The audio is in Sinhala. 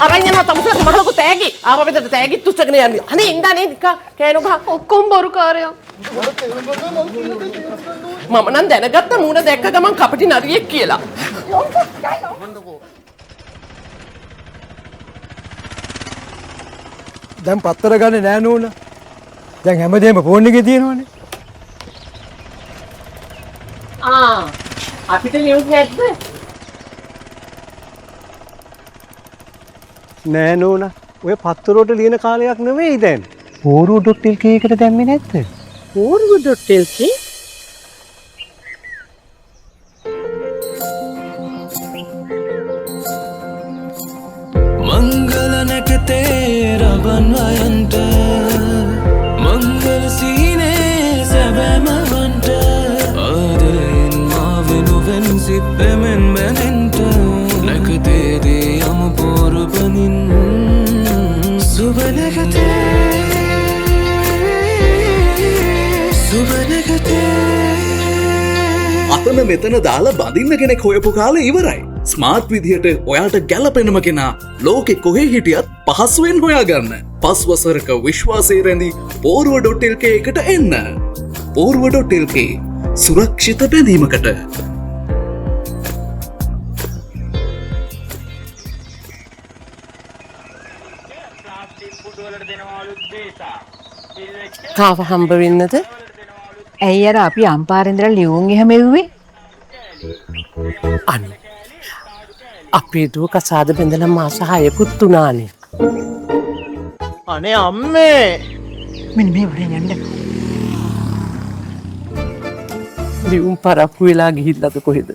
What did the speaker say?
අරන් යනවා තමුසලා මට ලොකු තෑගි. ආව බෙදට තෑගි තුස්සගෙන යන්නේ. අනේ ඉඳානේ නිකා කෑනු ගහ. ඔක්කොම බොරුකාරයෝ. මම නම් දැනගත්ත මූණ දැක්ක ගමන් කපටි නරියෙක් කියලා. දැන් පත්තර ගන්නේ නෑ නෝනා. දැන් හැමදේම ෆෝන් එකේ තියෙනවනේ. අපිට නිවුස් නැද්ද? නෑ නෝනා. ඔය පත්තරෝට ලියන කාලයක් නෙවෙයි දැන්. පෝරුව.lk එකට දැම්මේ නැද්ද? පෝරුව.lk मंगल नकते रबन वयंत मंगल सीने सबम वंत आदरेन माविनु वेंसिप्पेमेन मेनेंत नकते दे यम पोरबनिन सुब नकते අතන මෙතන දාලා බඳින්න කෙනෙක් හොයපු කාලේ ඉවරයි. ස්මාර්ට් විදිහට ඔයාට ගැලපෙනම කෙනා ලෝකෙ කොහේ හිටියත් පහසුවෙන් හොයාගන්න. 5 වසරක විශ්වාසය රැඳි පෝරුව.lk එකට එන්න. පෝරුව.lk සුරක්ෂිත බැඳීමකට. කාව හම්බ වෙන්නද? ඇයි අර අපි අම්පාරෙන් ඉඳලා ලියුම් එහෙම එව්වේ? අනේ අපේ දුව කසාද බැඳලා මාස 6කුත් උනානේ. අනේ අම්මේ. මෙන්න මේ වරෙන් යන්න. ලියුම් පරක්කු වෙලා ගිහිල්ලාද කොහෙද?